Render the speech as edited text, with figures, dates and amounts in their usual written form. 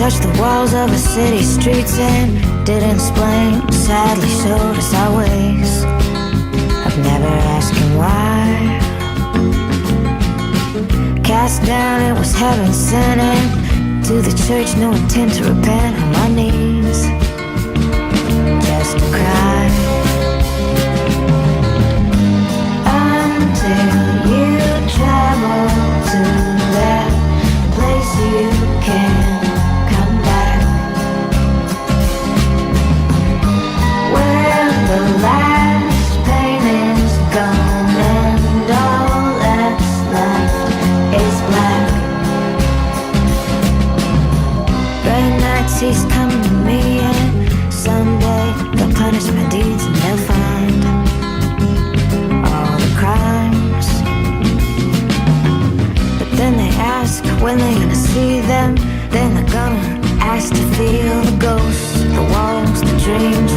touched the walls of a city streets and didn't explain. Sadly showed us our ways of never asking why. Cast down, it was heaven sending. To the church, no intent to repent. On my knees, just to cry. Until you travel to that place you can come back, where the last pain is gone and all that's left is black. Red nights he's coming to me, and someday they'll punish my deeds and they'll find all the crimes. But then they ask when they're gonna see them. Then they're gonna ask to feel the ghosts, the walls, the dreams,